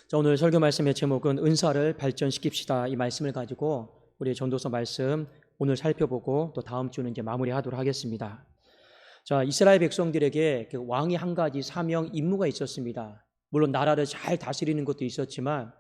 자, 오늘 설교 말씀의 제목은 은사를 발전시킵시다. 이 말씀을 가지고 우리 전도서 말씀 오늘 살펴보고 또 다음 주는 이제 마무리하도록 하겠습니다. 자, 이스라엘 백성들에게 그 왕이 한 가지 사명, 임무가 있었습니다. 물론 나라를 잘 다스리는 것도 있었지만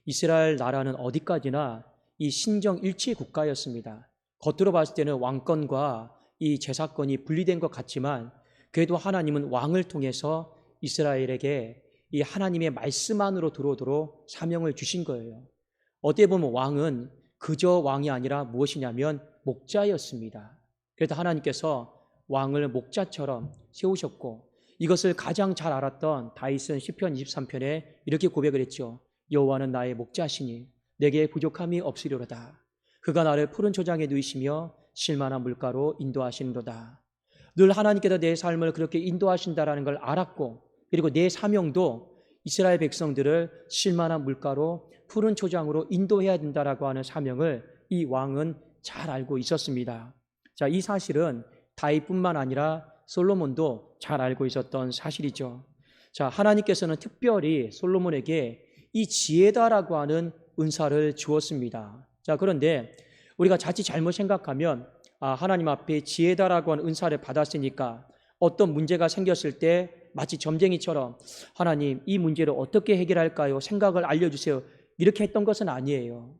이스라엘 나라는 어디까지나 이 신정 일치 국가였습니다. 겉으로 봤을 때는 왕권과 이 제사권이 분리된 것 같지만 그래도 하나님은 왕을 통해서 이스라엘에게 이 하나님의 말씀 안으로 들어오도록 사명을 주신 거예요. 어떻게 보면 왕은 그저 왕이 아니라 무엇이냐면 목자였습니다. 그래서 하나님께서 왕을 목자처럼 세우셨고 이것을 가장 잘 알았던 다윗은 시편 23편에 이렇게 고백을 했죠. 여호와는 나의 목자시니 내게 부족함이 없으리로다. 그가 나를 푸른 초장에 누이시며 쉴만한 물가로 인도하시는도다. 늘 하나님께서 내 삶을 그렇게 인도하신다라는 걸 알았고 그리고 내 사명도 이스라엘 백성들을 쉴만한 물가로 푸른 초장으로 인도해야 된다라고 하는 사명을 이 왕은 잘 알고 있었습니다. 자, 이 사실은 다윗뿐만 아니라 솔로몬도 잘 알고 있었던 사실이죠. 자, 하나님께서는 특별히 솔로몬에게 이 지혜다라고 하는 은사를 주었습니다. 자, 그런데 우리가 자칫 잘못 생각하면 하나님 앞에 지혜다라고 하는 은사를 받았으니까 어떤 문제가 생겼을 때 마치 점쟁이처럼 하나님 이 문제를 어떻게 해결할까요? 생각을 알려주세요. 이렇게 했던 것은 아니에요.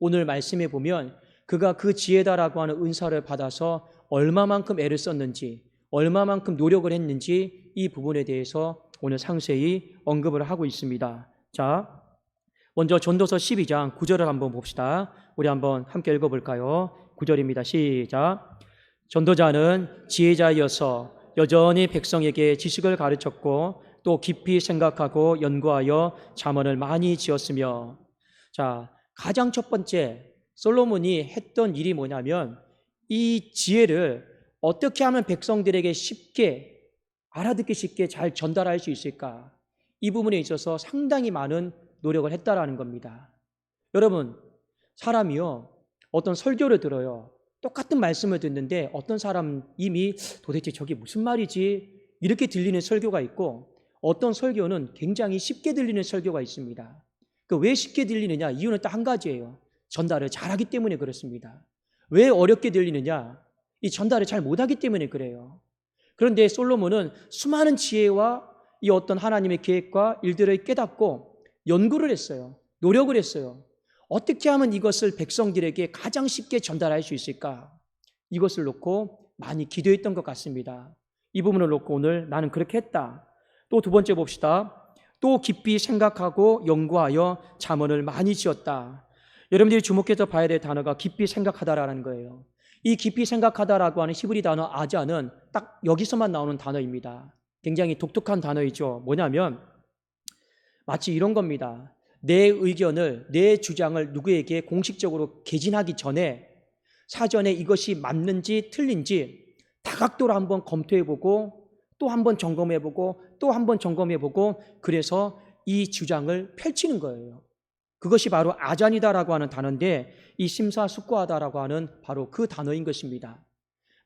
오늘 말씀에 보면 그가 그 지혜다라고 하는 은사를 받아서 얼마만큼 애를 썼는지 얼마만큼 노력을 했는지 이 부분에 대해서 오늘 상세히 언급을 하고 있습니다. 자, 먼저 전도서 12장 9절을 한번 봅시다. 우리 한번 함께 읽어볼까요? 9절입니다. 시작. 전도자는 지혜자이어서 여전히 백성에게 지식을 가르쳤고 또 깊이 생각하고 연구하여 잠언을 많이 지었으며. 자, 가장 첫 번째 솔로몬이 했던 일이 뭐냐면 이 지혜를 어떻게 하면 백성들에게 쉽게 알아듣기 쉽게 잘 전달할 수 있을까? 이 부분에 있어서 상당히 많은 노력을 했다라는 겁니다. 여러분, 사람이요 어떤 설교를 들어요. 똑같은 말씀을 듣는데 어떤 사람 이미 도대체 저게 무슨 말이지? 이렇게 들리는 설교가 있고 어떤 설교는 굉장히 쉽게 들리는 설교가 있습니다. 왜 쉽게 들리느냐? 이유는 딱 한 가지예요. 전달을 잘하기 때문에 그렇습니다. 왜 어렵게 들리느냐? 이 전달을 잘 못하기 때문에 그래요. 그런데 솔로몬은 수많은 지혜와 이 어떤 하나님의 계획과 일들을 깨닫고 연구를 했어요. 노력을 했어요. 어떻게 하면 이것을 백성들에게 가장 쉽게 전달할 수 있을까? 이것을 놓고 많이 기도했던 것 같습니다. 이 부분을 놓고 오늘 나는 그렇게 했다. 또 두 번째 봅시다. 또 깊이 생각하고 연구하여 잠언을 많이 지었다. 여러분들이 주목해서 봐야 될 단어가 깊이 생각하다라는 거예요. 이 깊이 생각하다라고 하는 히브리 단어 아자는 딱 여기서만 나오는 단어입니다. 굉장히 독특한 단어이죠. 뭐냐면 마치 이런 겁니다. 내 의견을, 내 주장을 누구에게 공식적으로 개진하기 전에 사전에 이것이 맞는지 틀린지 다각도로 한번 검토해보고 또 한번 점검해보고 또 한번 점검해보고 그래서 이 주장을 펼치는 거예요. 그것이 바로 아잔이다라고 하는 단어인데 이 심사숙고하다라고 하는 바로 그 단어인 것입니다.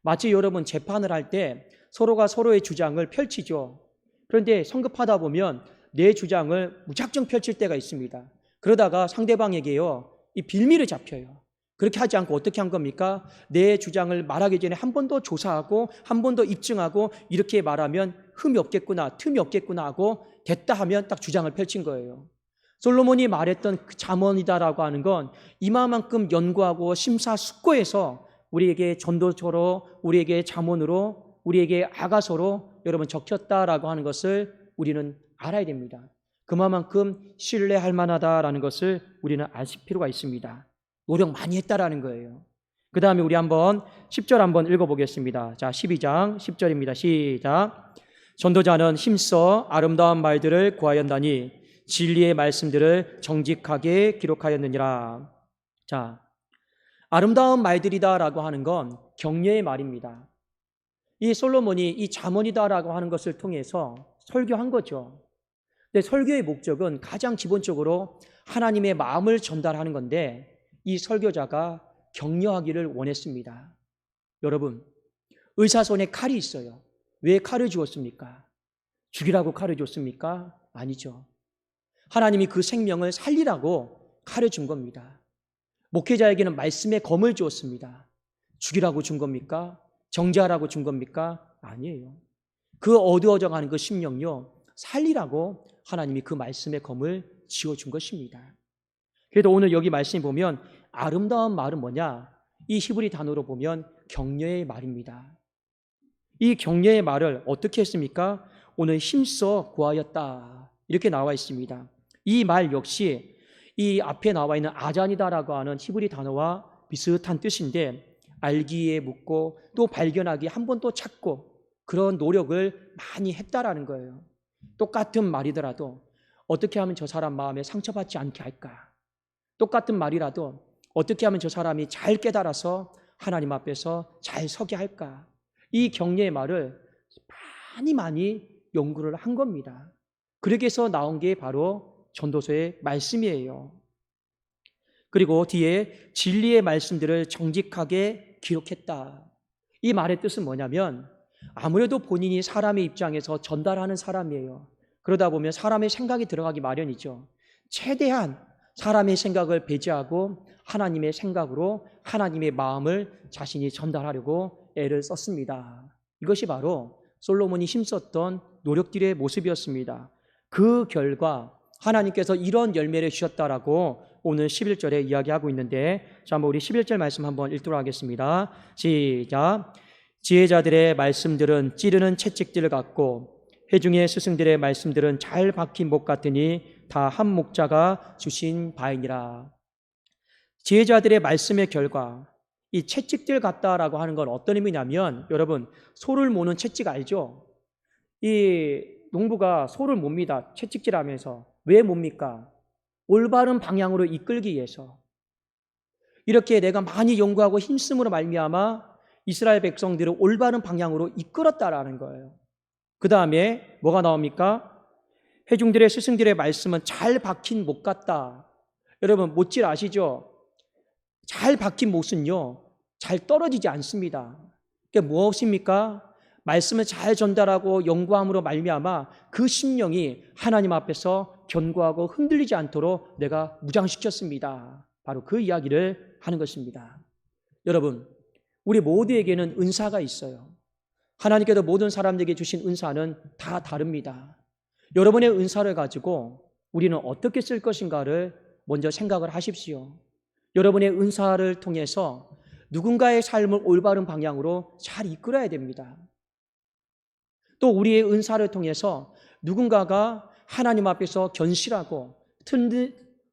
마치 여러분 재판을 할 때 서로가 서로의 주장을 펼치죠. 그런데 성급하다 보면 내 주장을 무작정 펼칠 때가 있습니다. 그러다가 상대방에게요 이 빌미를 잡혀요. 그렇게 하지 않고 어떻게 한 겁니까? 내 주장을 말하기 전에 한 번 더 조사하고 한 번 더 입증하고 이렇게 말하면 흠이 없겠구나, 틈이 없겠구나 하고 됐다 하면 딱 주장을 펼친 거예요. 솔로몬이 말했던 그 잠언이다라고 하는 건 이만큼 연구하고 심사숙고해서 우리에게 전도서로, 우리에게 잠언으로, 우리에게 아가서로 여러분 적혔다라고 하는 것을 우리는 알아야 됩니다. 그만큼 신뢰할 만하다라는 것을 우리는 아실 필요가 있습니다. 노력 많이 했다라는 거예요. 그 다음에 우리 한번 10절 한번 읽어보겠습니다. 자, 12장 10절입니다. 시작. 전도자는 힘써 아름다운 말들을 구하였나니 진리의 말씀들을 정직하게 기록하였느니라. 자, 아름다운 말들이다라고 하는 건 격려의 말입니다. 이 솔로몬이 이 잠언이다라고 하는 것을 통해서 설교한 거죠. 근데 설교의 목적은 가장 기본적으로 하나님의 마음을 전달하는 건데 이 설교자가 격려하기를 원했습니다. 여러분, 의사 손에 칼이 있어요. 왜 칼을 주었습니까? 죽이라고 칼을 줬습니까? 아니죠. 하나님이 그 생명을 살리라고 칼을 준 겁니다. 목회자에게는 말씀의 검을 주었습니다. 죽이라고 준 겁니까? 정죄하라고 준 겁니까? 아니에요. 그 어두워져 가는 그 심령요, 살리라고 하나님이 그 말씀의 검을 지어준 것입니다. 그래도 오늘 여기 말씀 보면 아름다운 말은 뭐냐? 이 히브리 단어로 보면 격려의 말입니다. 이 격려의 말을 어떻게 했습니까? 오늘 힘써 구하였다, 이렇게 나와 있습니다. 이 말 역시 이 앞에 나와 있는 아잔이다라고 하는 히브리 단어와 비슷한 뜻인데, 알기에 묻고 또 발견하기, 한 번 또 찾고, 그런 노력을 많이 했다라는 거예요. 똑같은 말이더라도 어떻게 하면 저 사람 마음에 상처받지 않게 할까? 똑같은 말이라도 어떻게 하면 저 사람이 잘 깨달아서 하나님 앞에서 잘 서게 할까? 이 격려의 말을 많이 연구를 한 겁니다. 그렇게 해서 나온 게 바로 전도서의 말씀이에요. 그리고 뒤에 진리의 말씀들을 정직하게 기록했다. 이 말의 뜻은 뭐냐면, 아무래도 본인이 사람의 입장에서 전달하는 사람이에요. 그러다 보면 사람의 생각이 들어가기 마련이죠. 최대한 사람의 생각을 배제하고 하나님의 생각으로 하나님의 마음을 자신이 전달하려고 애를 썼습니다. 이것이 바로 솔로몬이 힘썼던 노력들의 모습이었습니다. 그 결과 하나님께서 이런 열매를 주셨다라고 오늘 11절에 이야기하고 있는데, 자, 한번 우리 11절 말씀 한번 읽도록 하겠습니다. 시작. 지혜자들의 말씀들은 찌르는 채찍질 같고 회중의 스승들의 말씀들은 잘 박힌 목 같으니 다 한 목자가 주신 바이니라. 지혜자들의 말씀의 결과, 이 채찍질 같다라고 하는 건 어떤 의미냐면, 여러분, 소를 모는 채찍 알죠? 이 농부가 소를 몹니다. 채찍질하면서. 왜 몹니까? 올바른 방향으로 이끌기 위해서. 이렇게 내가 많이 연구하고 힘쓰므로 말미암아 이스라엘 백성들을 올바른 방향으로 이끌었다라는 거예요. 그 다음에 뭐가 나옵니까? 회중들의 스승들의 말씀은 잘 박힌 못 같다. 여러분, 못질 아시죠? 잘 박힌 못은요, 잘 떨어지지 않습니다. 그게 무엇입니까? 말씀을 잘 전달하고 연구함으로 말미암아 그 심령이 하나님 앞에서 견고하고 흔들리지 않도록 내가 무장시켰습니다. 바로 그 이야기를 하는 것입니다. 여러분, 우리 모두에게는 은사가 있어요. 하나님께서 모든 사람들에게 주신 은사는 다 다릅니다. 여러분의 은사를 가지고 우리는 어떻게 쓸 것인가를 먼저 생각을 하십시오. 여러분의 은사를 통해서 누군가의 삶을 올바른 방향으로 잘 이끌어야 됩니다. 또 우리의 은사를 통해서 누군가가 하나님 앞에서 견실하고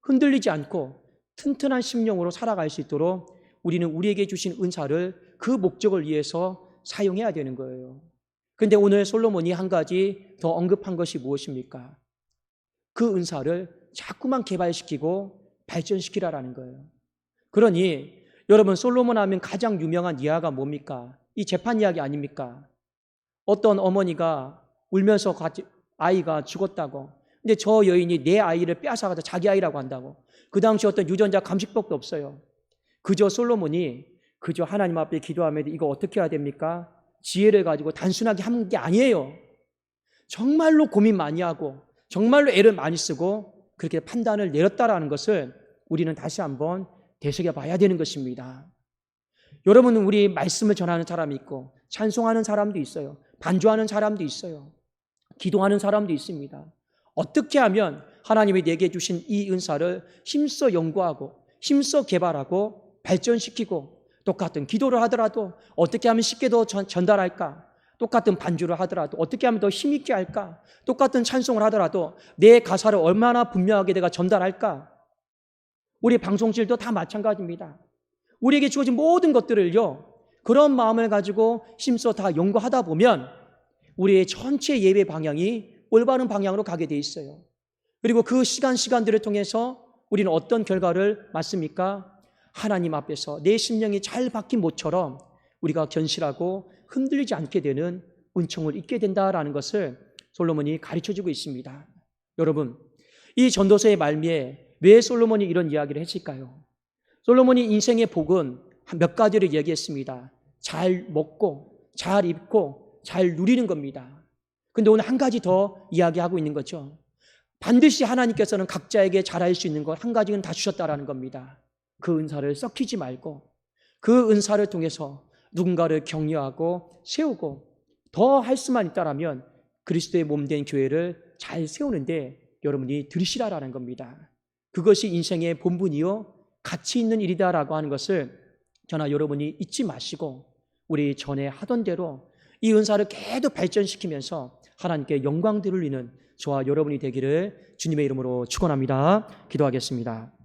흔들리지 않고 튼튼한 심령으로 살아갈 수 있도록 우리는 우리에게 주신 은사를 그 목적을 위해서 사용해야 되는 거예요. 그런데 오늘 솔로몬이 한 가지 더 언급한 것이 무엇입니까? 그 은사를 자꾸만 개발시키고 발전시키라라는 거예요. 그러니 여러분, 솔로몬 하면 가장 유명한 이야기가 뭡니까? 이 재판 이야기 아닙니까? 어떤 어머니가 울면서 아이가 죽었다고. 근데 저 여인이 내 아이를 빼앗아가서 자기 아이라고 한다고. 그 당시 어떤 유전자 감식법도 없어요. 그저 솔로몬이 그저 하나님 앞에 기도하면 이거 어떻게 해야 됩니까? 지혜를 가지고 단순하게 한 게 아니에요. 정말로 고민 많이 하고 정말로 애를 많이 쓰고 그렇게 판단을 내렸다라는 것을 우리는 다시 한번 되새겨봐야 되는 것입니다. 여러분은 우리 말씀을 전하는 사람이 있고 찬송하는 사람도 있어요. 반주하는 사람도 있어요. 기도하는 사람도 있습니다. 어떻게 하면 하나님이 내게 주신 이 은사를 힘써 연구하고 힘써 개발하고 발전시키고, 똑같은 기도를 하더라도 어떻게 하면 쉽게 더 전달할까? 똑같은 반주를 하더라도 어떻게 하면 더 힘있게 할까? 똑같은 찬송을 하더라도 내 가사를 얼마나 분명하게 내가 전달할까? 우리 방송실도 다 마찬가지입니다. 우리에게 주어진 모든 것들을요, 그런 마음을 가지고 힘써 다 연구하다 보면 우리의 전체 예배 방향이 올바른 방향으로 가게 돼 있어요. 그리고 그 시간들을 통해서 우리는 어떤 결과를 맞습니까? 하나님 앞에서 내 심령이 잘 박힌 못처럼 우리가 견실하고 흔들리지 않게 되는 은총을 잊게 된다라는 것을 솔로몬이 가르쳐주고 있습니다. 여러분, 이 전도서의 말미에 왜 솔로몬이 이런 이야기를 했을까요? 솔로몬이 인생의 복은 몇 가지를 얘기했습니다. 잘 먹고 잘 입고 잘 누리는 겁니다. 근데 오늘 한 가지 더 이야기하고 있는 거죠. 반드시 하나님께서는 각자에게 잘할 수 있는 것 한 가지는 다 주셨다라는 겁니다. 그 은사를 썩히지 말고 그 은사를 통해서 누군가를 격려하고 세우고 더 할 수만 있다라면 그리스도의 몸된 교회를 잘 세우는데 여러분이 들으시라라는 겁니다. 그것이 인생의 본분이요 가치 있는 일이다라고 하는 것을 저나 여러분이 잊지 마시고 우리 전에 하던 대로 이 은사를 계속 발전시키면서 하나님께 영광 돌리는 저와 여러분이 되기를 주님의 이름으로 축원합니다. 기도하겠습니다.